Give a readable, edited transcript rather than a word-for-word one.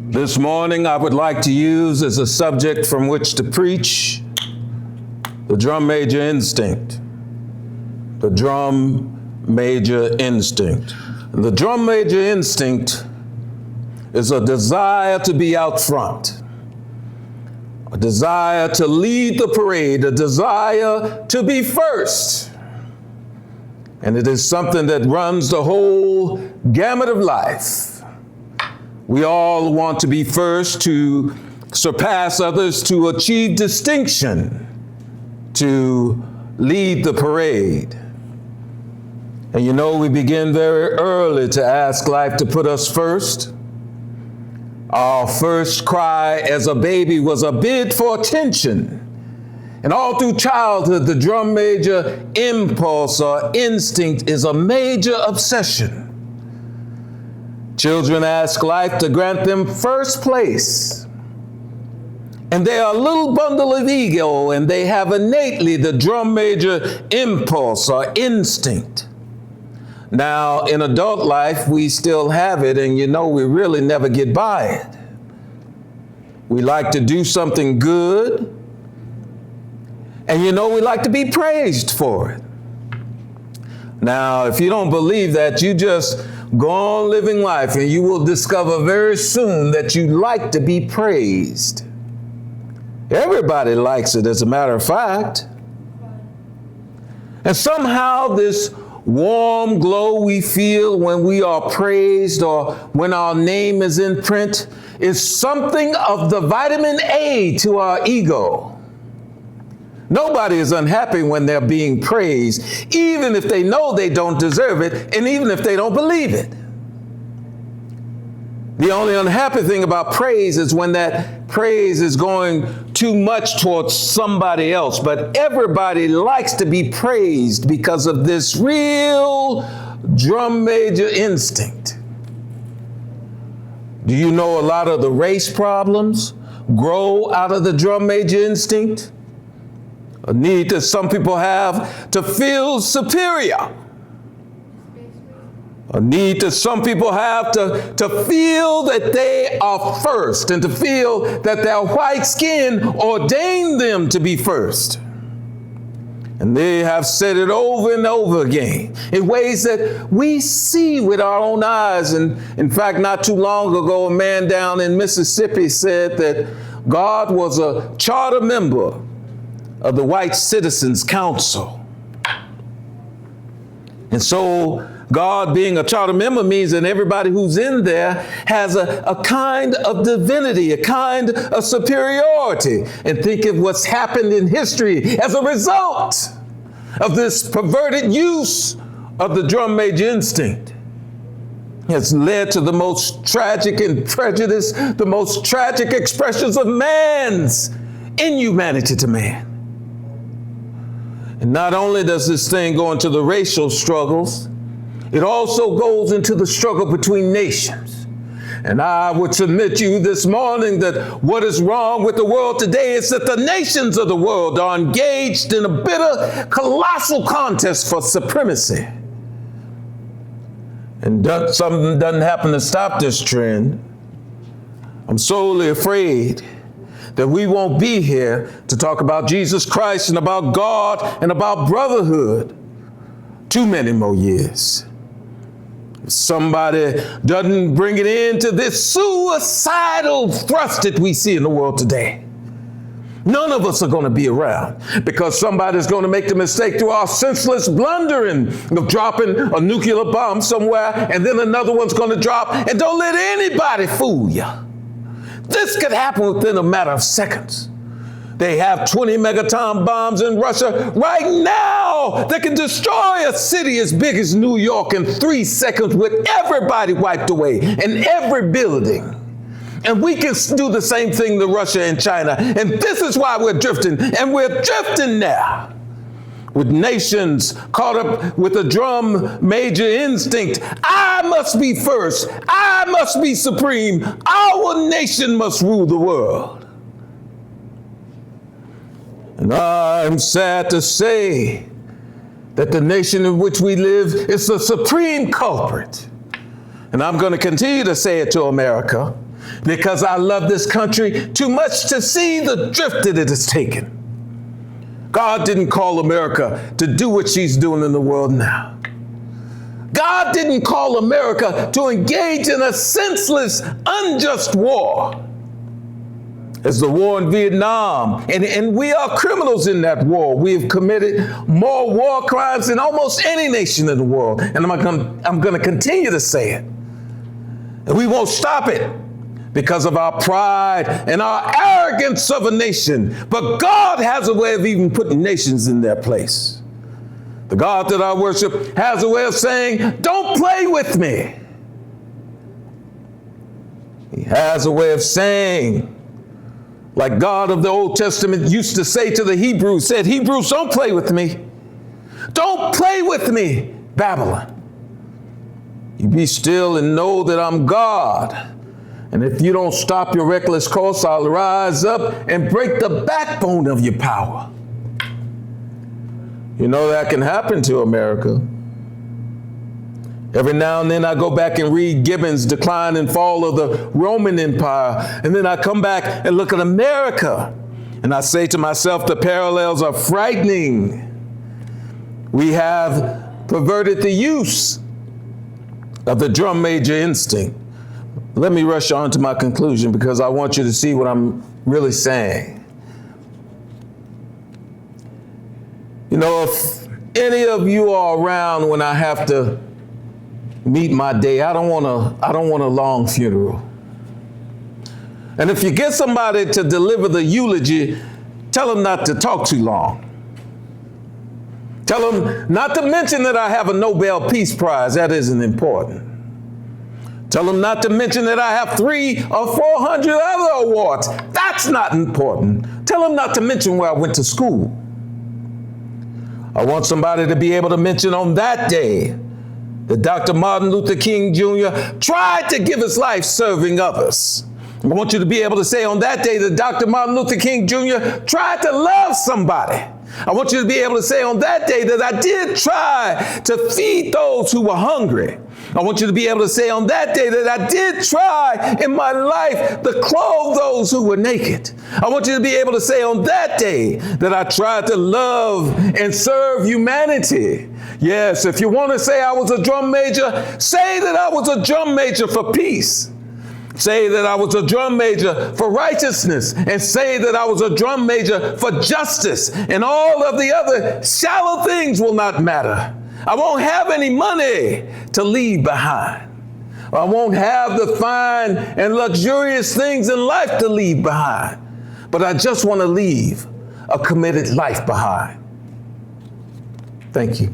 This morning, I would like to use as a subject from which to preach the drum major instinct. The drum major instinct. The drum major instinct is a desire to be out front, a desire to lead the parade, a desire to be first. And it is something that runs the whole gamut of life. We all want to be first, to surpass others, to achieve distinction, to lead the parade. And you know, we begin very early to ask life to put us first. Our first cry as a baby was a bid for attention. And all through childhood, the drum major impulse or instinct is a major obsession. Children ask life to grant them first place. And they are a little bundle of ego, and they have innately the drum major impulse or instinct. Now, in adult life, we still have it, and you know, we really never get by it. We like to do something good, and you know, we like to be praised for it. Now, if you don't believe that, you just go on living life, and you will discover very soon that you like to be praised. Everybody likes it, as a matter of fact. And somehow this warm glow we feel when we are praised or when our name is in print is something of the vitamin A to our ego. Nobody is unhappy when they're being praised, even if they know they don't deserve it, and even if they don't believe it. The only unhappy thing about praise is when that praise is going too much towards somebody else. But everybody likes to be praised because of this real drum major instinct. Do you know a lot of the race problems grow out of the drum major instinct? A need that some people have to feel superior. A need that some people have to feel that they are first and to feel that their white skin ordained them to be first. And they have said it over and over again in ways that we see with our own eyes. And in fact, not too long ago, a man down in Mississippi said that God was a charter member of the White Citizens Council. And so God being a charter member means that everybody who's in there has a kind of divinity, a kind of superiority. And think of what's happened in history as a result of this perverted use of the drum major instinct. It's led to the most tragic and prejudice, the most tragic expressions of man's inhumanity to man. And not only does this thing go into the racial struggles, it also goes into the struggle between nations. And I would submit to you this morning that what is wrong with the world today is that the nations of the world are engaged in a bitter, colossal contest for supremacy. And something doesn't happen to stop this trend. I'm sorely afraid that we won't be here to talk about Jesus Christ and about God and about brotherhood too many more years. If somebody doesn't bring it into this suicidal thrust that we see in the world today, none of us are going to be around, because somebody's going to make the mistake through our senseless blundering of dropping a nuclear bomb somewhere, and then another one's going to drop, and don't let anybody fool you. This could happen within a matter of seconds. They have 20 megaton bombs in Russia right now that can destroy a city as big as New York in 3 seconds with everybody wiped away and every building. And we can do the same thing to Russia and China. And this is why we're drifting. And we're drifting now, with nations caught up with a drum major instinct. I must be first. I must be supreme. Our nation must rule the world. And I'm sad to say that the nation in which we live is the supreme culprit. And I'm going to continue to say it to America, because I love this country too much to see the drift that it has taken. God didn't call America to do what she's doing in the world now. God didn't call America to engage in a senseless, unjust war. As the war in Vietnam, and we are criminals in that war. We have committed more war crimes than almost any nation in the world. And I'm going to continue to say it. And we won't stop it because of our pride and our arrogance of a nation. But God has a way of even putting nations in their place. The God that I worship has a way of saying, don't play with me. He has a way of saying, like God of the Old Testament used to say to the Hebrews, said, Hebrews, don't play with me. Don't play with me, Babylon. You be still and know that I'm God. And if you don't stop your reckless course, I'll rise up and break the backbone of your power. You know that can happen to America. Every now and then I go back and read Gibbon's Decline and Fall of the Roman Empire. And then I come back and look at America. And I say to myself, the parallels are frightening. We have perverted the use of the drum major instinct. Let me rush on to my conclusion because I want you to see what I'm really saying. You know, if any of you are around when I have to meet my day, I don't want a long funeral. And if you get somebody to deliver the eulogy, tell them not to talk too long. Tell them not to mention that I have a Nobel Peace Prize. That isn't important. Tell them not to mention that I have 300 or 400 other awards. That's not important. Tell them not to mention where I went to school. I want somebody to be able to mention on that day that Dr. Martin Luther King Jr. tried to give his life serving others. I want you to be able to say on that day that Dr. Martin Luther King Jr. tried to love somebody. I want you to be able to say on that day that I did try to feed those who were hungry. I want you to be able to say on that day that I did try in my life to clothe those who were naked. I want you to be able to say on that day that I tried to love and serve humanity. Yes, if you want to say I was a drum major, say that I was a drum major for peace. Say that I was a drum major for righteousness, and say that I was a drum major for justice, and all of the other shallow things will not matter. I won't have any money to leave behind. I won't have the fine and luxurious things in life to leave behind. But I just want to leave a committed life behind. Thank you.